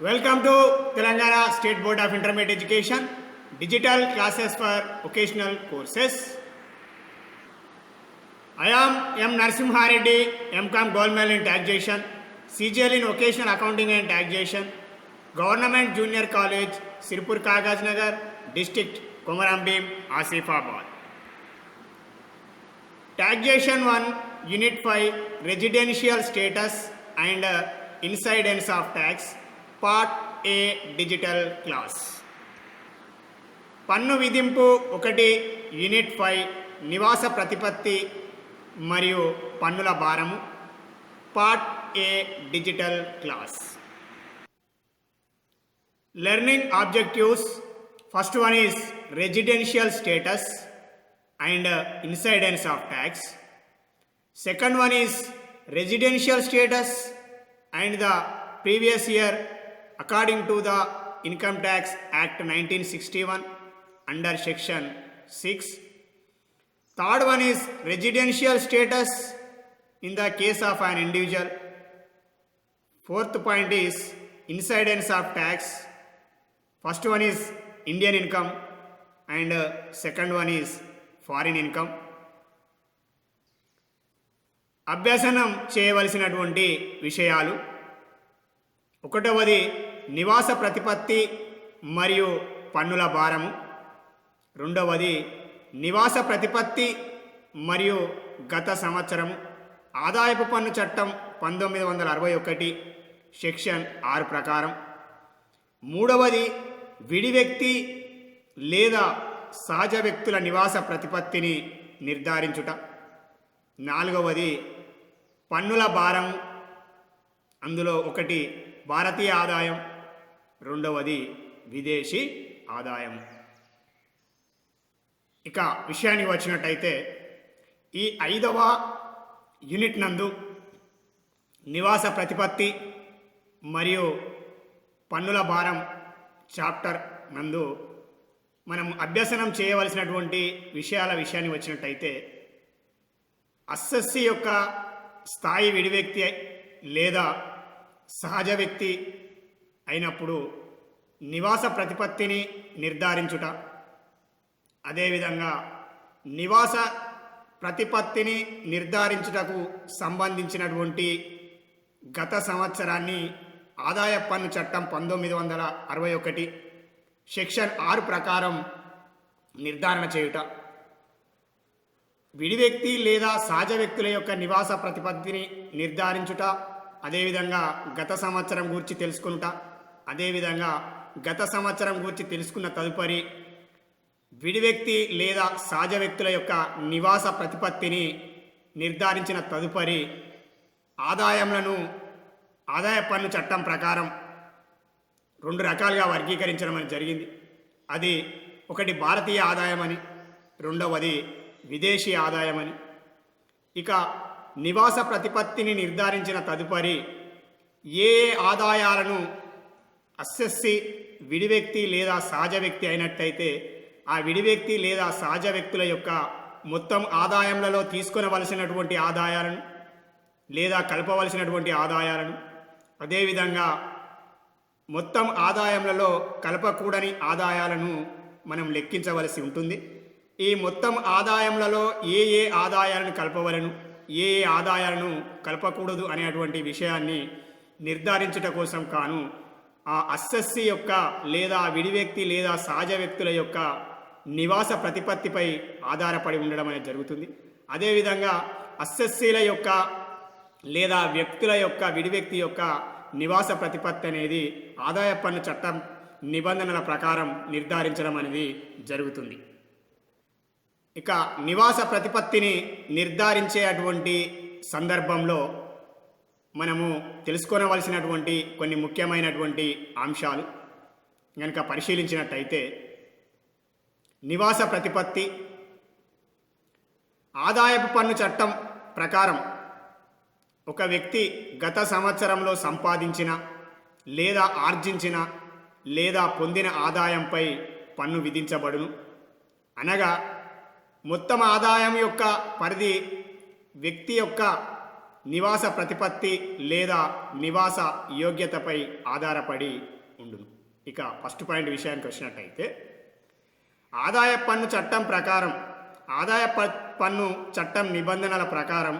Welcome to Telangana State Board of Intermediate Education, digital classes for vocational courses. I am M. Narasimha Reddy, M.Com Gold Medal in Taxation, CGL in Vocational Accounting and Taxation, Government Junior College, Sirpur Kagajnagar, District Komarambim, Asifabad. Taxation 1, Unit 5, Residential Status and Incidence of Tax, Part A, Digital Class. పన్ను విధింపు 1 unit 5 నివాస ప్రతిపత్తి మరియు పన్నుల భారము part A digital class. Learning objectives. First one is residential status and incidence of tax. Second one is residential status and the previous year according to the Income Tax Act 1961 under section 6. Third one is residential status in the case of an individual. Fourth point is incidence of tax. First one is Indian income and second one is foreign income. అభ్యసనం చేయవలసినటువంటి విషయాలు. ఒకటవది నివాస ప్రతిపత్తి మరియు పన్నుల భారము. రెండవది నివాస ప్రతిపత్తి మరియు గత సంవత్సరము ఆదాయపు పన్ను చట్టం 1961 సెక్షన్ 6 ప్రకారం. మూడవది విడి వ్యక్తి లేదా సహజ వ్యక్తుల నివాస ప్రతిపత్తిని నిర్ధారించుట. నాలుగవది పన్నుల భారము. అందులో ఒకటి భారతీయ ఆదాయం, రెండవది విదేశీ ఆదాయం. ఇక విషయానికి వచ్చినట్టయితే ఈ 5వ యూనిట్ నందు నివాస ప్రతిపత్తి మరియు పన్నుల భారం చాప్టర్ నందు మనం అభ్యసనం చేయవలసినటువంటి విషయానికి వచ్చినట్టయితే అస్సెస్సి యొక్క స్థాయి విడి వ్యక్తి లేదా సహజ వ్యక్తి అయినప్పుడు నివాస ప్రతిపత్తిని నిర్ధారించుట, అదేవిధంగా నివాస ప్రతిపత్తిని నిర్ధారించుటకు సంబంధించినటువంటి గత సంవత్సరాన్ని ఆదాయ పన్ను చట్టం 1961 సెక్షన్ 6 ప్రకారం నిర్ధారణ చేయుట, విడి వ్యక్తి లేదా సహజ వ్యక్తుల యొక్క నివాస ప్రతిపత్తిని నిర్ధారించుట, అదేవిధంగా గత సంవత్సరం గురించి తెలుసుకుంటా, అదేవిధంగా గత సంవత్సరం గురించి తెలుసుకున్న తదుపరి విడి వ్యక్తి లేదా సహజ వ్యక్తుల యొక్క నివాస ప్రతిపత్తిని నిర్ధారించిన తదుపరి ఆదాయములను ఆదాయ పన్ను చట్టం ప్రకారం 2 రకాలుగా వర్గీకరించడం అని జరిగింది. అది ఒకటి భారతీయ ఆదాయమని, రెండవది విదేశీ ఆదాయమని. ఇక నివాస ప్రతిపత్తిని నిర్ధారించిన తదుపరి ఏ ఆదాయాలను అస్సెస్సి విడి వ్యక్తి లేదా సహజ వ్యక్తి అయినట్టయితే ఆ విడి వ్యక్తి లేదా సహజ వ్యక్తుల యొక్క మొత్తం ఆదాయములలో తీసుకొనవలసినటువంటి ఆదాయాలను లేదా కలపవలసినటువంటి ఆదాయాలను, అదేవిధంగా మొత్తం ఆదాయములలో కలపకూడని ఆదాయాలను మనం లెక్కించవలసి ఉంటుంది. ఈ మొత్తం ఆదాయములలో ఏ ఆదాయాలను కలపవలను, ఏ ఆదాయాలను కలపకూడదు అనేటువంటి విషయాన్ని నిర్ధారించుట కోసం కాను ఆ అస్సెస్సి యొక్క లేదా విడి వ్యక్తి లేదా సహజ వ్యక్తుల యొక్క నివాస ప్రతిపత్తిపై ఆధారపడి ఉండడం అనేది జరుగుతుంది. అదేవిధంగా అస్సెస్సీల యొక్క లేదా వ్యక్తుల యొక్క విడి వ్యక్తి యొక్క నివాస ప్రతిపత్తి అనేది ఆదాయ పన్ను చట్టం నిబంధనల ప్రకారం నిర్ధారించడం అనేది జరుగుతుంది. ఇక నివాస ప్రతిపత్తిని నిర్ధారించేటువంటి సందర్భంలో మనము తెలుసుకోవలసినటువంటి కొన్ని ముఖ్యమైనటువంటి అంశాలు కనుక పరిశీలించినట్టయితే, నివాస ప్రతిపత్తి ఆదాయపు పన్ను చట్టం ప్రకారం ఒక వ్యక్తి గత సంవత్సరంలో సంపాదించిన లేదా ఆర్జించిన లేదా పొందిన ఆదాయంపై పన్ను విధించబడును. అనగా మొత్తం ఆదాయం యొక్క పరిధి వ్యక్తి యొక్క నివాస ప్రతిపత్తి లేదా నివాస యోగ్యతపై ఆధారపడి ఉండును. ఇక ఫస్ట్ పాయింట్ విషయానికి వచ్చినట్టయితే ఆదాయ పన్ను చట్టం ప్రకారం పన్ను చట్టం నిబంధనల ప్రకారం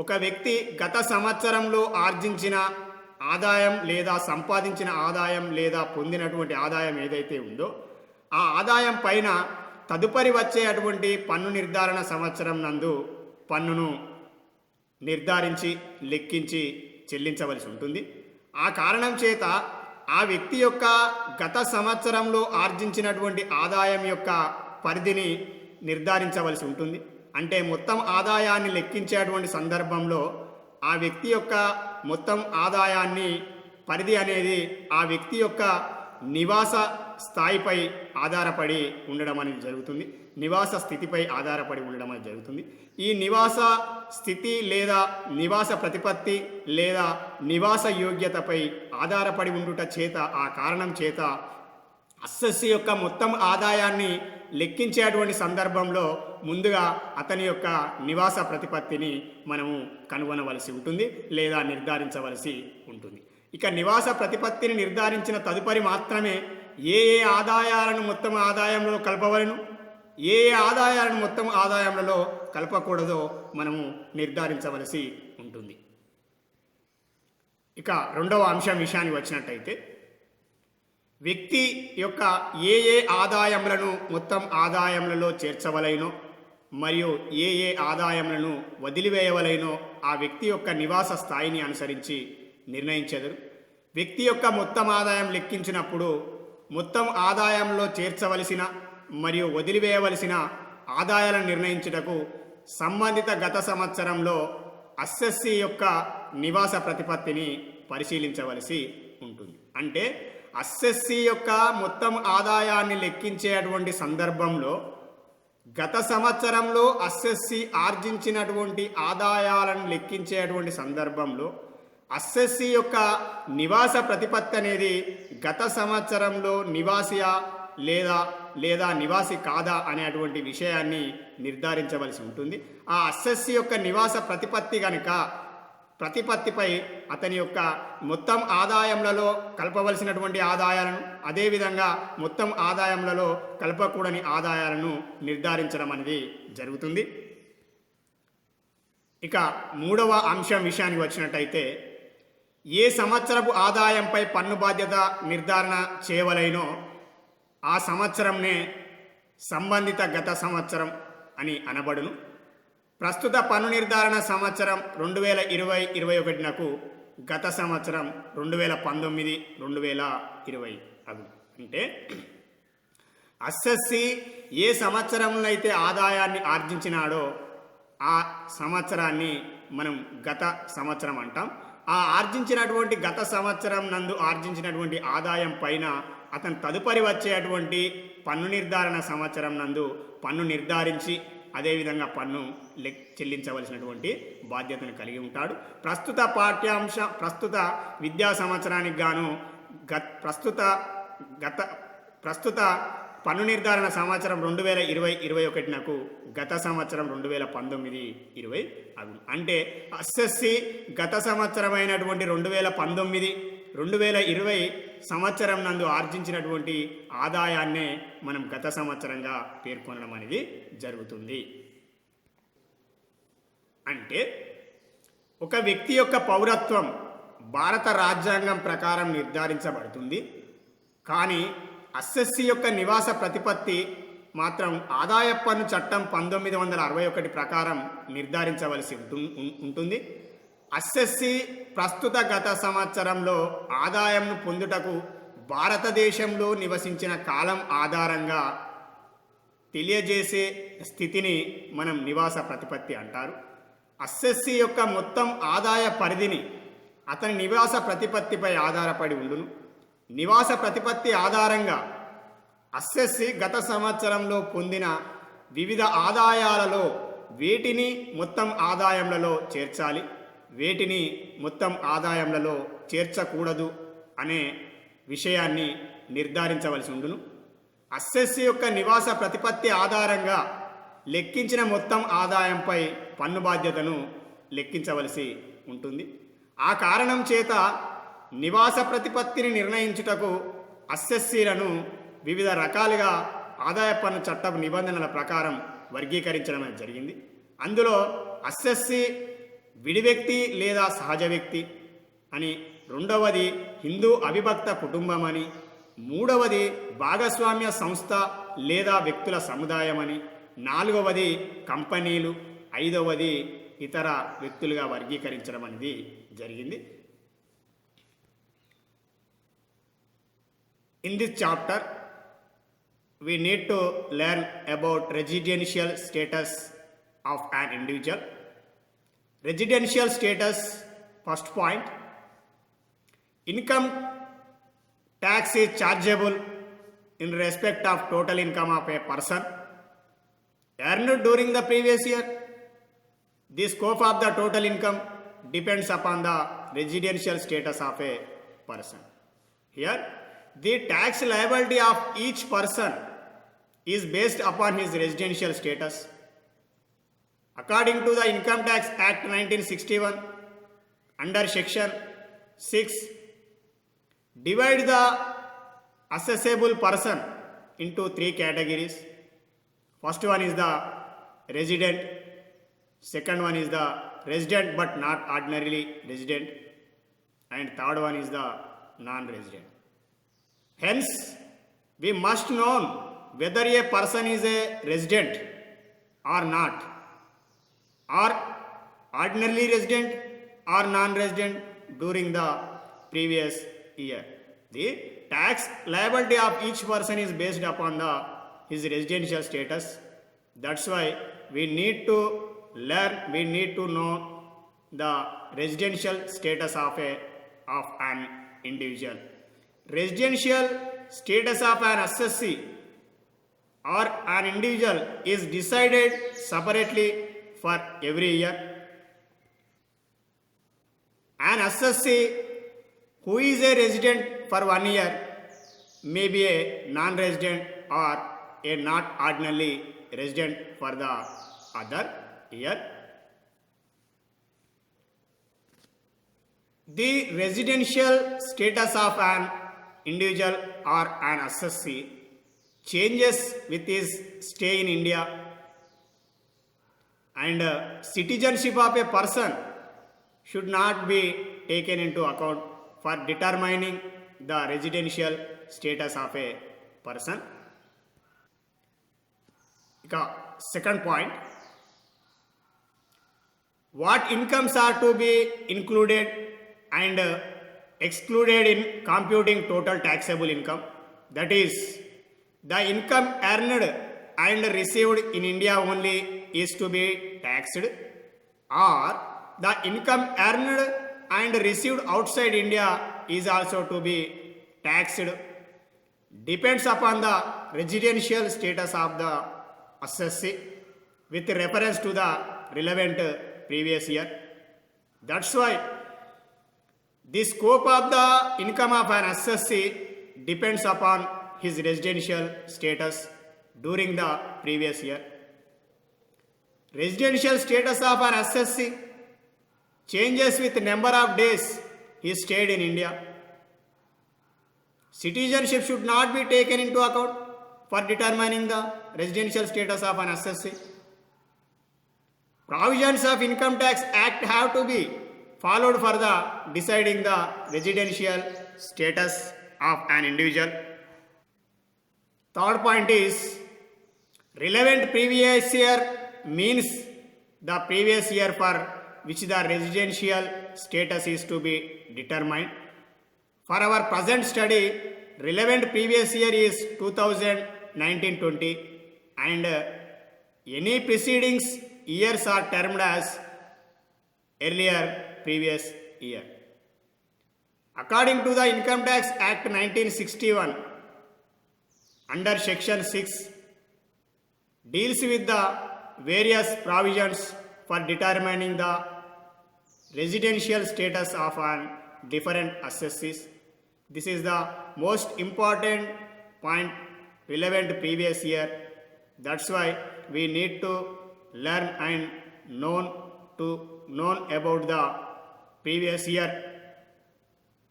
ఒక వ్యక్తి గత సంవత్సరంలో ఆర్జించిన ఆదాయం లేదా సంపాదించిన ఆదాయం లేదా పొందినటువంటి ఆదాయం ఏదైతే ఉందో ఆ ఆదాయం పైన తదుపరి వచ్చేటువంటి పన్ను నిర్ధారణ సంవత్సరం నందు పన్నును నిర్ధారించి లెక్కించి చెల్లించవలసి ఉంటుంది. ఆ కారణం చేత ఆ వ్యక్తి యొక్క గత సంవత్సరంలో ఆర్జించినటువంటి ఆదాయం యొక్క పరిధిని నిర్ధారించవలసి ఉంటుంది. అంటే మొత్తం ఆదాయాన్ని లెక్కించేటువంటి సందర్భంలో ఆ వ్యక్తి యొక్క మొత్తం ఆదాయాన్ని పరిధి అనేది ఆ వ్యక్తి యొక్క నివాస స్థాయిపై ఆధారపడి ఉండడం అనేది జరుగుతుంది. నివాస స్థితిపై ఆధారపడి ఉండడం అనేది జరుగుతుంది. ఈ నివాస స్థితి లేదా నివాస ప్రతిపత్తి లేదా నివాస యోగ్యతపై ఆధారపడి ఉండుట చేత ఆ కారణం చేత అస్సెస్సి యొక్క మొత్తం ఆదాయాన్ని లెక్కించేటువంటి సందర్భంలో ముందుగా అతని యొక్క నివాస ప్రతిపత్తిని మనము కనుగొనవలసి ఉంటుంది లేదా నిర్ధారించవలసి ఉంటుంది. ఇక నివాస ప్రతిపత్తిని నిర్ధారించిన తదుపరి మాత్రమే ఏ ఆదాయాలను మొత్తం ఆదాయంలో కలపవలను, ఏ ఆదాయాలను మొత్తం ఆదాయంలో కలపకూడదో మనము నిర్ధారించవలసి ఉంటుంది. ఇక రెండవ అంశం విషయానికి వచ్చినట్టయితే వ్యక్తి యొక్క ఏ ఆదాయములను మొత్తం ఆదాయములలో చేర్చవలైనో మరియు ఏ ఆదాయములను వదిలివేయవలైనో ఆ వ్యక్తి యొక్క నివాస స్థాయిని అనుసరించి నిర్ణయించెదరు. వ్యక్తి యొక్క మొత్తం ఆదాయం లెక్కించినప్పుడు మొత్తం ఆదాయంలో చేర్చవలసిన మరియు వదిలివేయవలసిన ఆదాయాలను నిర్ణయించుటకు సంబంధిత గత సంవత్సరంలో అస్సెస్సి యొక్క నివాస ప్రతిపత్తిని పరిశీలించవలసి ఉంటుంది. అంటే అస్సెస్సి యొక్క మొత్తం ఆదాయాన్ని లెక్కించేటువంటి సందర్భంలో గత సంవత్సరంలో అస్సెస్సి ఆర్జించినటువంటి ఆదాయాలను లెక్కించేటువంటి సందర్భంలో అస్సెస్సి యొక్క నివాస ప్రతిపత్తి అనేది గత సంవత్సరంలో నివాసియా లేదా నివాసి కాదా అనేటువంటి విషయాన్ని నిర్ధారించవలసి ఉంటుంది. ఆ అస్సెస్సి యొక్క నివాస ప్రతిపత్తిపై అతని యొక్క మొత్తం ఆదాయములలో కలపవలసినటువంటి ఆదాయాలను, అదేవిధంగా మొత్తం ఆదాయములలో కలపకూడని ఆదాయాలను నిర్ధారించడం అనేది జరుగుతుంది. ఇక మూడవ అంశం విషయానికి వచ్చినట్టయితే ఏ సంవత్సరపు ఆదాయంపై పన్ను బాధ్యత నిర్ధారణ చేయవలైనో ఆ సంవత్సరంనే సంబంధిత గత సంవత్సరం అని అనబడును. ప్రస్తుత పన్ను నిర్ధారణ సంవత్సరం 2020-21 గత సంవత్సరం 2019-2020 అగు. అంటే అస్సెస్సి ఏ సంవత్సరంలో అయితే ఆదాయాన్ని ఆర్జించినాడో ఆ సంవత్సరాన్ని మనం గత సంవత్సరం అంటాం. ఆ ఆర్జించినటువంటి గత సంవత్సరం నందు ఆర్జించినటువంటి ఆదాయం పైన అతను తదుపరి వచ్చేటువంటి పన్ను నిర్ధారణ సంవత్సరం నందు పన్ను నిర్ధారించి అదేవిధంగా పన్ను చెల్లించవలసినటువంటి బాధ్యతను కలిగి ఉంటాడు. ప్రస్తుత విద్యా సంవత్సరానికి గాను ప్రస్తుత పన్ను నిర్ధారణ సంవత్సరం 2020-21 గత సంవత్సరం 2019-20 అగు. అంటే అస్సెస్సి గత సంవత్సరం అయినటువంటి 2019-2020 సంవత్సరం నందు ఆర్జించినటువంటి ఆదాయాన్నే మనం గత సంవత్సరంగా పేర్కొనడం అనేది జరుగుతుంది. అంటే ఒక వ్యక్తి యొక్క పౌరత్వం భారత రాజ్యాంగం ప్రకారం నిర్ధారించబడుతుంది. కానీ అస్సెస్సి యొక్క నివాస ప్రతిపత్తి మాత్రం ఆదాయ పన్ను చట్టం 1961 ప్రకారం నిర్ధారించవలసి ఉంటుంది. అస్సెస్సి ప్రస్తుత గత సంవత్సరంలో ఆదాయంను పొందుటకు భారతదేశంలో నివసించిన కాలం ఆధారంగా తెలియజేసే స్థితిని మనం నివాస ప్రతిపత్తి అంటారు. అస్సెస్సి యొక్క మొత్తం ఆదాయ పరిధిని అతని నివాస ప్రతిపత్తిపై ఆధారపడి ఉండును. నివాస ప్రతిపత్తి ఆధారంగా అస్సెస్సి గత సంవత్సరంలో పొందిన వివిధ ఆదాయాలలో వేటిని మొత్తం ఆదాయంలో చేర్చాలి, వేటిని మొత్తం ఆదాయంలో చేర్చకూడదు అనే విషయాన్ని నిర్ధారించవలసి ఉండును. అస్సెస్సి యొక్క నివాస ప్రతిపత్తి ఆధారంగా లెక్కించిన మొత్తం ఆదాయంపై పన్ను బాధ్యతను లెక్కించవలసి ఉంటుంది. ఆ కారణం చేత నివాస ప్రతిపత్తిని నిర్ణయించుటకు అసెస్సీలను వివిధ రకాలుగా ఆదాయ పన్ను చట్టపు నిబంధనల ప్రకారం వర్గీకరించడం అనేది జరిగింది. అందులో అసెస్సీ విడి వ్యక్తి లేదా సహజ వ్యక్తి అని, రెండవది హిందూ అవిభక్త కుటుంబం అని, మూడవది భాగస్వామ్య సంస్థ లేదా వ్యక్తుల సముదాయం అని, నాలుగవది కంపెనీలు, ఐదవది ఇతర వ్యక్తులుగా వర్గీకరించడం అనేది జరిగింది. In this chapter, we need to learn about residential status of an individual. Residential status, first point, income tax is chargeable in respect of total income of a person earned during the previous year. The scope of the total income depends upon the residential status of a person. Here, the tax liability of each person is based upon his residential status. According to the Income Tax Act 1961, under section 6, divide the assessable person into three categories. First one is the resident, second one is the resident but not ordinarily resident, and third one is the non-resident. Hence, we must know whether a person is a resident or not, or ordinarily resident or non-resident during the previous year. The tax liability of each person is based upon his residential status. That's why we need to know the residential status of an individual. Residential status of an assessee or an individual is decided separately for every year. An assessee who is a resident for 1 year may be a non-resident or a not ordinarily resident for the other year. The residential status of an individual or an assessee changes with his stay in India, and citizenship of a person should not be taken into account for determining the residential status of a person. Second point, what incomes are to be included and excluded in computing total taxable income. That is, the income earned and received in India only is to be taxed, or the income earned and received outside India is also to be taxed. Depends upon the residential status of the assessee with reference to the relevant previous year. That's why the scope of the income of an assessee depends upon his residential status during the previous year. Residential status of an assessee changes with number of days he stayed in India. Citizenship should not be taken into account for determining the residential status of an assessee. Provisions of Income Tax Act have to be followed for the deciding the residential status of an individual. Third point is, relevant previous year means the previous year for which the residential status is to be determined. For our present study, relevant previous year is 2019-20, and any preceding years are termed as earlier previous year. According to the Income Tax Act 1961, under section 6, deals with the various provisions for determining the residential status of an different assessees. This is the most important point, relevant previous year. That's why we need to learn and know about the previous year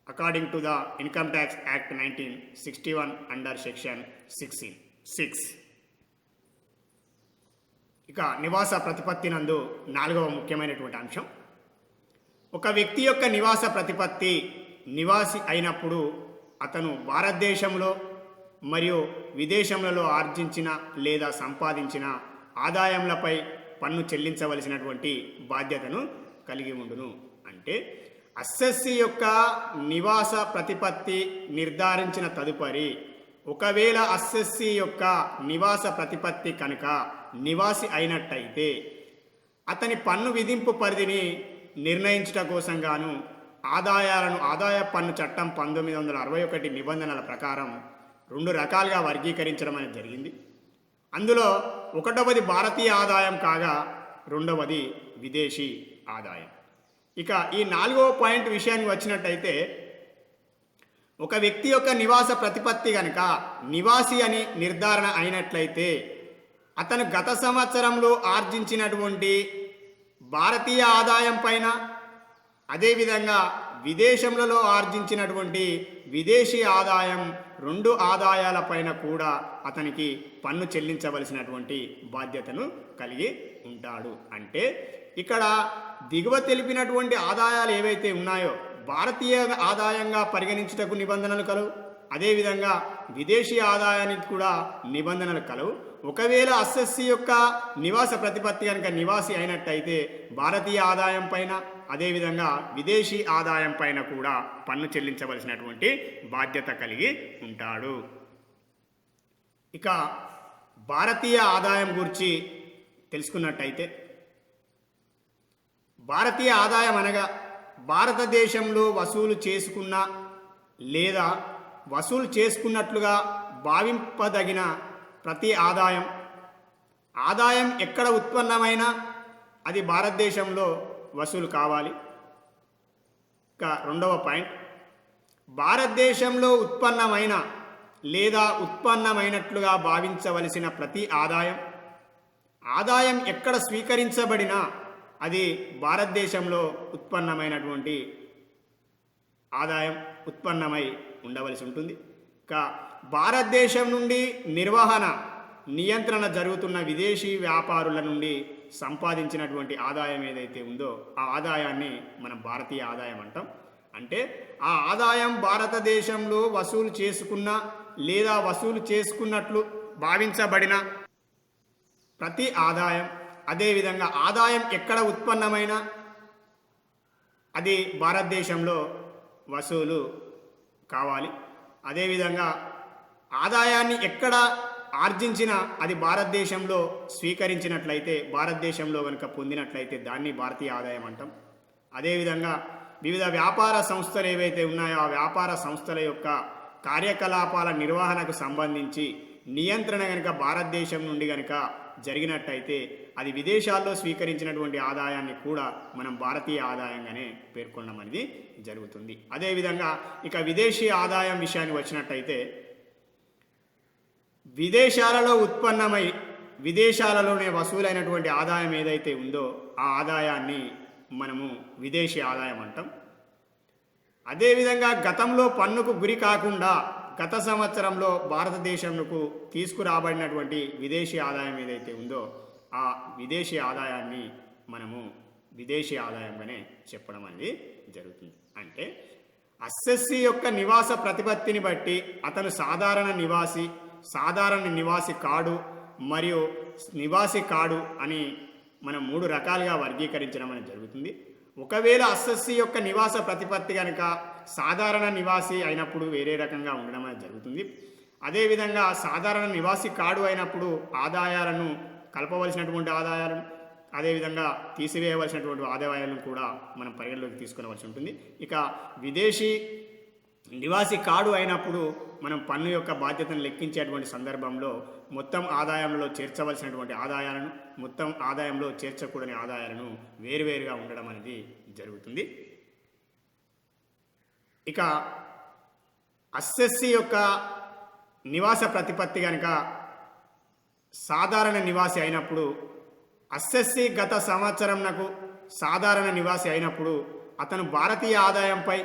according to the Income Tax Act 1961 under section 6. ఇక నివాస ప్రతిపత్తి నందు 4వ ముఖ్యమైనటువంటి అంశం, ఒక వ్యక్తి యొక్క నివాస ప్రతిపత్తి నివాసి అయినప్పుడు అతను భారతదేశంలో మరియు విదేశములలో ఆర్జించిన లేదా సంపాదించిన ఆదాయములపై పన్ను చెల్లించవలసినటువంటి బాధ్యతను కలిగి ఉండును. అంటే అస్సెస్సీ యొక్క నివాస ప్రతిపత్తి నిర్ధారించిన తదుపరి ఒకవేళ అస్సెస్సీ యొక్క నివాస ప్రతిపత్తి కనుక నివాసి అయినట్టయితే అతని పన్ను విధింపు పరిధిని నిర్ణయించుట కోసం గాను ఆదాయ పన్ను చట్టం 1961 నిబంధనల ప్రకారం 2 రకాలుగా వర్గీకరించడం అనేది జరిగింది. అందులో ఒకటవది భారతీయ ఆదాయం కాగా రెండవది విదేశీ ఆదాయం. ఇక ఈ 4వ పాయింట్ విషయానికి వచ్చినట్టయితే, ఒక వ్యక్తి యొక్క నివాస ప్రతిపత్తి కనుక నివాసి అని నిర్ధారణ అయినట్లయితే అతను గత సంవత్సరంలో ఆర్జించినటువంటి భారతీయ ఆదాయం పైన, అదేవిధంగా విదేశంలో ఆర్జించినటువంటి విదేశీ ఆదాయం 2 ఆదాయాలపైన కూడా అతనికి పన్ను చెల్లించవలసినటువంటి బాధ్యతను కలిగి ఉంటాడు. అంటే ఇక్కడ దిగువ తెలిపినటువంటి ఆదాయాలు ఏవైతే ఉన్నాయో భారతీయ ఆదాయంగా పరిగణించుటకు నిబంధనలు కలవు, అదేవిధంగా విదేశీ ఆదాయానికి కూడా నిబంధనలు కలవు. ఒకవేళ అస్సెస్సీ యొక్క నివాస ప్రతిపత్తి కనుక నివాసి అయినట్టయితే భారతీయ ఆదాయం పైన, అదేవిధంగా విదేశీ ఆదాయం పైన కూడా పన్ను చెల్లించవలసినటువంటి బాధ్యత కలిగి ఉంటాడు. ఇక భారతీయ ఆదాయం గురించి తెలుసుకున్నట్టయితే, భారతీయ ఆదాయం అనగా భారతదేశంలో వసూలు చేసుకున్న లేదా వసూలు చేసుకున్నట్లుగా భావింపదగిన ప్రతి ఆదాయం ఎక్కడ ఉత్పన్నమైనా అది భారతదేశంలో వసూలు కావాలి. ఇక రెండవ పాయింట్, భారతదేశంలో ఉత్పన్నమైన లేదా ఉత్పన్నమైనట్లుగా భావించవలసిన ప్రతి ఆదాయం ఎక్కడ స్వీకరించబడినా అది భారతదేశంలో ఉత్పన్నమైనటువంటి ఆదాయం ఉత్పన్నమై ఉండవలసి ఉంటుంది. ఇక భారతదేశం నుండి నియంత్రణ జరుగుతున్న విదేశీ వ్యాపారుల నుండి సంపాదించినటువంటి ఆదాయం ఏదైతే ఉందో ఆ ఆదాయాన్ని మనం భారతీయ ఆదాయం అంటాం. అంటే ఆ ఆదాయం భారతదేశంలో వసూలు చేసుకున్న లేదా వసూలు చేసుకున్నట్లు భావించబడిన ప్రతి ఆదాయం, అదేవిధంగా ఆదాయం ఎక్కడ ఉత్పన్నమైనా అది భారతదేశంలో వసూలు కావాలి. అదేవిధంగా ఆదాయాన్ని ఎక్కడ ఆర్జించినా అది భారతదేశంలో స్వీకరించినట్లయితే, భారతదేశంలో కనుక పొందినట్లయితే దాన్ని భారతీయ ఆదాయం అంటాం. అదేవిధంగా వివిధ వ్యాపార సంస్థలు ఏవైతే ఉన్నాయో ఆ వ్యాపార సంస్థల యొక్క కార్యకలాపాల నిర్వహణకు సంబంధించి నియంత్రణ కనుక భారతదేశం నుండి కనుక జరిగినట్టయితే అది విదేశాల్లో స్వీకరించినటువంటి ఆదాయాన్ని కూడా మనం భారతీయ ఆదాయంగానే పేర్కొనడం అనేది జరుగుతుంది. అదేవిధంగా ఇక విదేశీ ఆదాయం విషయానికి వచ్చినట్టయితే, విదేశాలలో ఉత్పన్నమై విదేశాలలోనే వసూలైనటువంటి ఆదాయం ఏదైతే ఉందో ఆ ఆదాయాన్ని మనము విదేశీ ఆదాయం అంటాం. అదేవిధంగా గతంలో పన్నుకు గురి కాకుండా గత సంవత్సరంలో భారతదేశంకు తీసుకురాబడినటువంటి విదేశీ ఆదాయం ఏదైతే ఉందో ఆ విదేశీ ఆదాయాన్ని మనము విదేశీ ఆదాయంగానే చెప్పడం అనేది జరుగుతుంది. అంటే అస్సెస్సీ యొక్క నివాస ప్రతిపత్తిని బట్టి అతను సాధారణ నివాసి కాడు మరియు నివాసి కాడు అని మనం 3 రకాలుగా వర్గీకరించడం అనేది జరుగుతుంది. ఒకవేళ అస్సెస్సీ యొక్క నివాస ప్రతిపత్తి కనుక సాధారణ నివాసి అయినప్పుడు వేరే రకంగా ఉండడం అనేది జరుగుతుంది. అదేవిధంగా సాధారణ నివాసి కాడు అయినప్పుడు ఆదాయాలను కలపవలసినటువంటి ఆదాయాలను, అదేవిధంగా తీసివేయవలసినటువంటి ఆదాయాలను కూడా మనం పరిగణలోకి తీసుకునవలసి ఉంటుంది. ఇక విదేశీ నివాసి కాడు అయినప్పుడు మనం పన్ను యొక్క బాధ్యతను లెక్కించేటువంటి సందర్భంలో మొత్తం ఆదాయంలో చేర్చవలసినటువంటి ఆదాయాలను, మొత్తం ఆదాయంలో చేర్చకూడని ఆదాయాలను వేరువేరుగా ఉండడం అనేది జరుగుతుంది. ఇక అస్సెస్సీ యొక్క నివాస ప్రతిపత్తి కనుక సాధారణ నివాసి అయినప్పుడు, అస్సెస్సీ గత సంవత్సరంనకు సాధారణ నివాసి అయినప్పుడు అతను భారతీయ ఆదాయంపై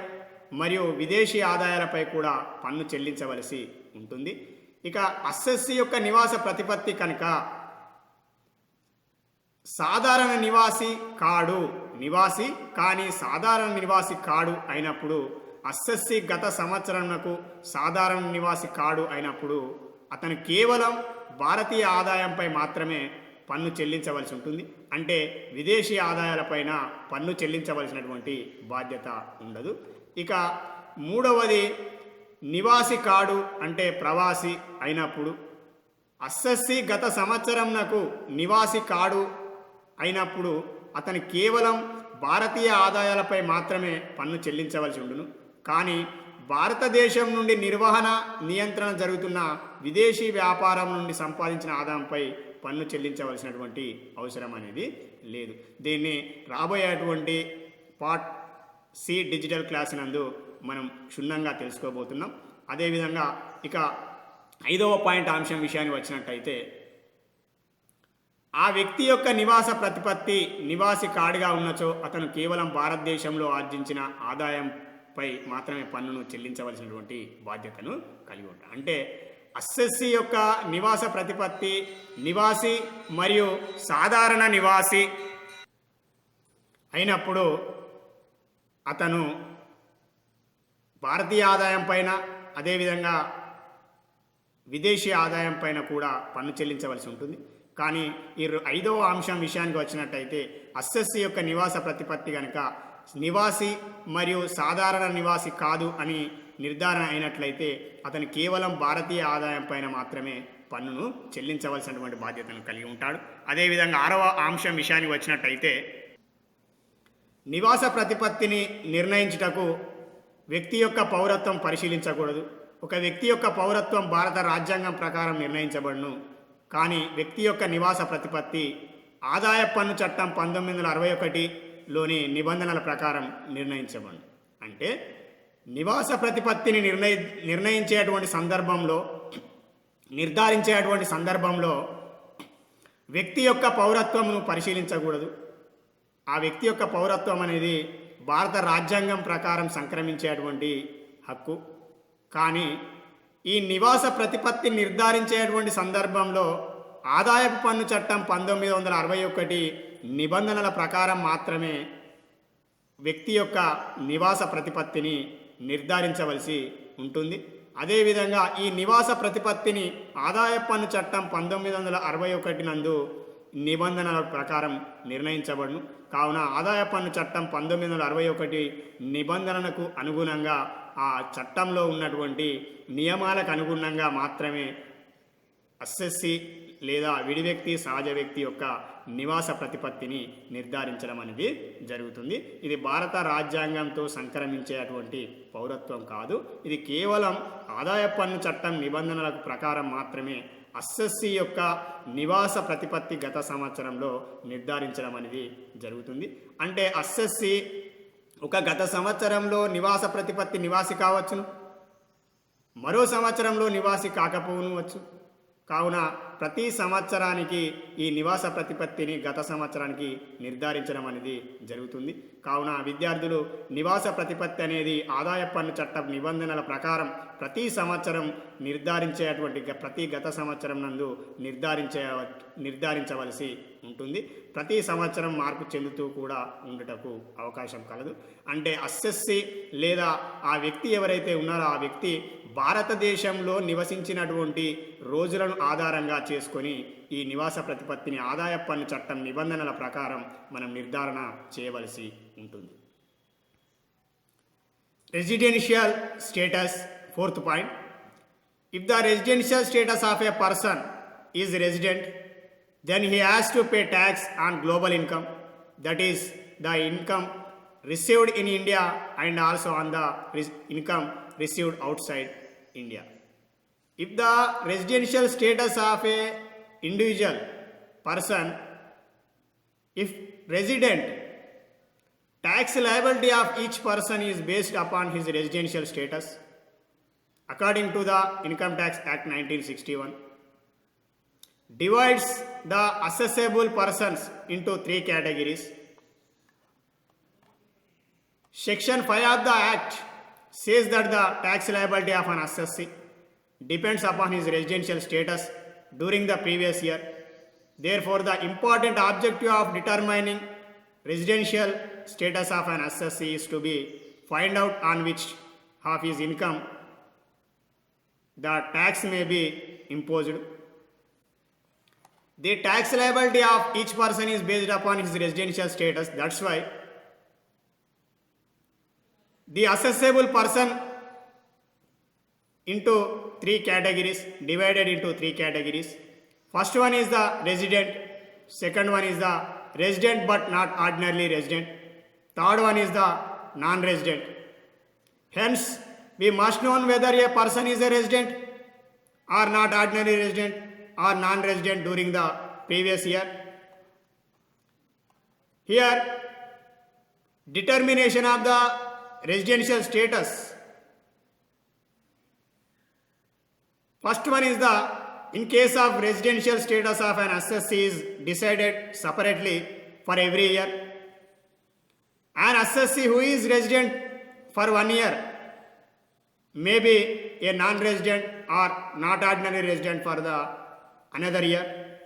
మరియు విదేశీ ఆదాయాలపై కూడా పన్ను చెల్లించవలసి ఉంటుంది. ఇక అస్సెస్సి యొక్క నివాస ప్రతిపత్తి కనుక సాధారణ నివాసి కాడు, నివాసి కానీ సాధారణ నివాసి కాడు అయినప్పుడు, అస్సెస్సి గత సంవత్సరంకు సాధారణ నివాసి కాడు అయినప్పుడు అతను కేవలం భారతీయ ఆదాయంపై మాత్రమే పన్ను చెల్లించవలసి ఉంటుంది. అంటే విదేశీ ఆదాయాలపైన పన్ను చెల్లించవలసినటువంటి బాధ్యత ఉండదు. ఇక మూడవది నివాసి కాడు అంటే ప్రవాసి అయినప్పుడు, అస్సెస్సి గత సంవత్సరంకు నివాసి కాడు అయినప్పుడు అతను కేవలం భారతీయ ఆదాయాలపై మాత్రమే పన్ను చెల్లించవలసి ఉండును. కానీ భారతదేశం నుండి నిర్వహణ నియంత్రణ జరుగుతున్న విదేశీ వ్యాపారం నుండి సంపాదించిన ఆదాయంపై పన్ను చెల్లించవలసినటువంటి అవసరం అనేది లేదు. దీన్ని రాబోయేటువంటి పార్ట్ సి డిజిటల్ క్లాస్ నందు మనం క్షుణ్ణంగా తెలుసుకోబోతున్నాం. అదేవిధంగా ఇక 5వ పాయింట్ అంశం విషయానికి వచ్చినట్టయితే, ఆ వ్యక్తి యొక్క నివాస ప్రతిపత్తి నివాసి కాడిగా ఉన్నచో అతను కేవలం భారతదేశంలో ఆర్జించిన ఆదాయంపై మాత్రమే పన్నును చెల్లించవలసినటువంటి బాధ్యతను కలిగి ఉంటాడు. అంటే అస్సెస్సి యొక్క నివాస ప్రతిపత్తి నివాసి మరియు సాధారణ నివాసి అయినప్పుడు అతను భారతీయ ఆదాయం పైన అదేవిధంగా విదేశీ ఆదాయం పైన కూడా పన్ను చెల్లించవలసి ఉంటుంది. కానీ ఈ 5వ అంశం విషయానికి వచ్చినట్టయితే, అస్సెస్సి యొక్క నివాస ప్రతిపత్తి కనుక నివాసి మరియు సాధారణ నివాసి కాదు అని నిర్ధారణ అయినట్లయితే అతను కేవలం భారతీయ ఆదాయం పైన మాత్రమే పన్నును చెల్లించవలసినటువంటి బాధ్యతను కలిగి ఉంటాడు. అదేవిధంగా 6వ అంశం విషయానికి వచ్చినట్టయితే, నివాస ప్రతిపత్తిని నిర్ణయించుటకు వ్యక్తి యొక్క పౌరత్వం పరిశీలించకూడదు. ఒక వ్యక్తి యొక్క పౌరత్వం భారత రాజ్యాంగం ప్రకారం నిర్ణయించబడును. కానీ వ్యక్తి యొక్క నివాస ప్రతిపత్తి ఆదాయ పన్ను చట్టం 1961లోని నిబంధనల ప్రకారం నిర్ణయించబడును. అంటే నివాస ప్రతిపత్తిని నిర్ణయించేటువంటి సందర్భంలో నిర్ధారించేటువంటి సందర్భంలో వ్యక్తి యొక్క పౌరత్వంను పరిశీలించకూడదు. ఆ వ్యక్తి యొక్క పౌరత్వం అనేది భారత రాజ్యాంగం ప్రకారం సంక్రమించేటువంటి హక్కు. కానీ ఈ నివాస ప్రతిపత్తి నిర్ధారించేటువంటి సందర్భంలో ఆదాయపు పన్ను చట్టం 1961 నిబంధనల ప్రకారం మాత్రమే వ్యక్తి యొక్క నివాస ప్రతిపత్తిని నిర్ధారించవలసి ఉంటుంది. అదేవిధంగా ఈ నివాస ప్రతిపత్తిని ఆదాయ పన్ను చట్టం 1961 నందు నిబంధనల ప్రకారం నిర్ణయించబడును. కావున ఆదాయ పన్ను చట్టం 1961 నిబంధనలకు అనుగుణంగా ఆ చట్టంలో ఉన్నటువంటి నియమాలకు అనుగుణంగా మాత్రమే అస్సెస్సి లేదా విడి వ్యక్తి సహజ వ్యక్తి యొక్క నివాస ప్రతిపత్తిని నిర్ధారించడం అనేది జరుగుతుంది. ఇది భారత రాజ్యాంగంతో సంక్రమించేటువంటి పౌరత్వం కాదు. ఇది కేవలం ఆదాయ పన్ను చట్టం నిబంధనలకు ప్రకారం మాత్రమే అస్సెస్సి యొక్క నివాస ప్రతిపత్తి గత సంవత్సరంలో నిర్ధారించడం అనేది జరుగుతుంది. అంటే అస్సెస్సి ఒక గత సంవత్సరంలో నివాస ప్రతిపత్తి నివాసి కావచ్చును, మరో సంవత్సరంలో నివాసి కాకపోవచ్చు. కావున ప్రతి సంవత్సరానికి ఈ నివాస ప్రతిపత్తిని గత సంవత్సరానికి నిర్ధారించడం అనేది జరుగుతుంది. కావున విద్యార్థులు నివాస ప్రతిపత్తి అనేది ఆదాయ పన్ను చట్టం నిబంధనల ప్రకారం ప్రతి సంవత్సరం నిర్ధారించేటువంటి ప్రతి గత సంవత్సరం నందు నిర్ధారించవలసి ఉంటుంది. ప్రతి సంవత్సరం మార్పు చెందుతూ కూడా ఉండుటకు అవకాశం కలదు. అంటే అస్సెస్సి లేదా ఆ వ్యక్తి ఎవరైతే ఉన్నారో ఆ వ్యక్తి భారతదేశంలో నివసించినటువంటి రోజులను ఆధారంగా చేసుకొని ఈ నివాస ప్రతిపత్తిని ఆదాయ పన్ను చట్టం నిబంధనల ప్రకారం మనం నిర్ధారణ చేయవలసి ఉంటుంది. Residential status, 4th point. If the residential status of A person is resident, then he has to pay tax on global income, that is the income received in India and also on the income received outside India. If the residential status of a individual person, if resident, tax liability of each person is based upon his residential status according to the Income Tax Act 1961. Divides the assessable persons into 3 categories: Section 5 of the Act says that the tax liability of an assessee depends upon his residential status during the previous year. Therefore, the important objective of determining residential status of an assessee is to be find out on which half his income the tax may be imposed. The tax liability of each person is based upon his residential status. That's why the assessable person into three categories, divided into three categories. First one is the resident, second one is the resident but not ordinarily resident, third one is the non-resident. Hence, we must know whether a person is a resident or not ordinary resident or non-resident during the previous year. Here, determination of the residential status. First one is in case of residential status of an assessee is decided separately for every year. An assessee who is resident for 1 year may be a non-resident or not ordinary resident for the another year.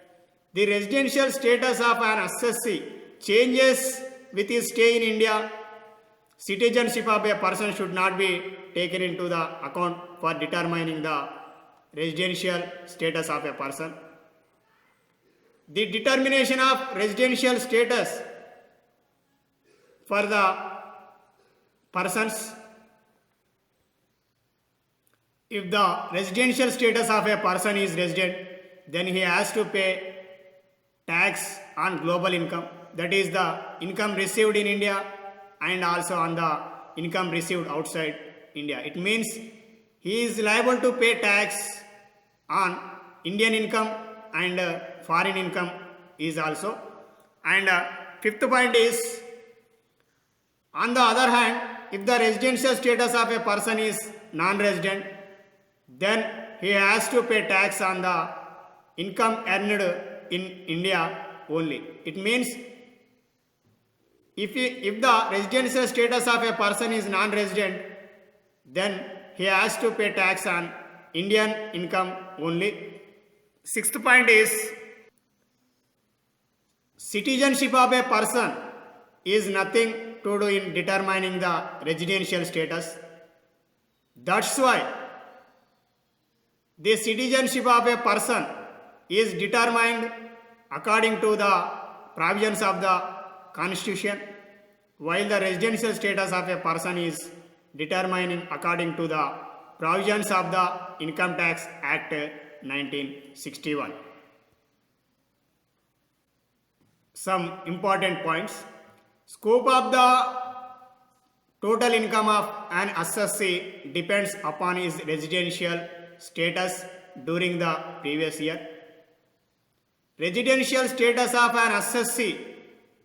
The residential status of an assessee changes with his stay in India. Citizenship of a person should not be taken into the account for determining the residential status of a person. The determination of residential status for the persons. If the residential status of a person is resident, then he has to pay tax on global income, that is the income received in India and also on the income received outside India. It means he is liable to pay tax on Indian income and foreign income is also. And fifth point is, on the other hand, if the residential status of a person is non-resident, then he has to pay tax on the income earned in India only. It means if the residential status of a person is non-resident, then he has to pay tax on Indian income only. Sixth point is, citizenship of a person is nothing to do in determining the residential status. That's why the citizenship of a person is determined according to the provisions of the Constitution, while the residential status of a person is determined according to the provisions of the Income Tax Act 1961. Some important points. Scope of the total income of an assessee depends upon his residential status during the previous year. Residential status of an assessee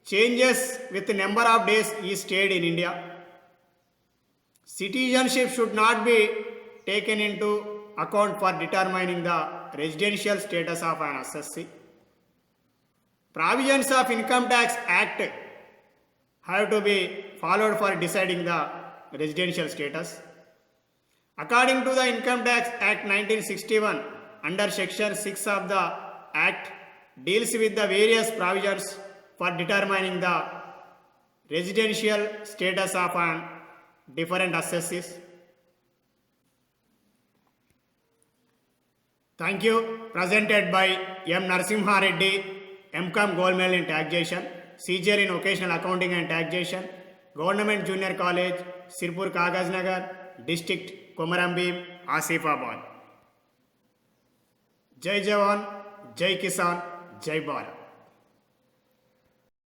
changes with the number of days he stayed in India. Citizenship should not be taken into account for determining the residential status of an assessee. Provisions of Income Tax Act have to be followed for deciding the residential status. According to the Income Tax Act 1961, under Section 6 of the Act deals with the various provisions for determining the residential status of an different assessees. Thank you. Presented by M. Narasimha Reddy, M.Com Gold Medal in Taxation, CGL in Vocational Accounting and Taxation, Government Junior College, Sirpur Kagaznagar, District Komaram Asifabad. Jai Jawan, Jai Kisan, Jai Bharat.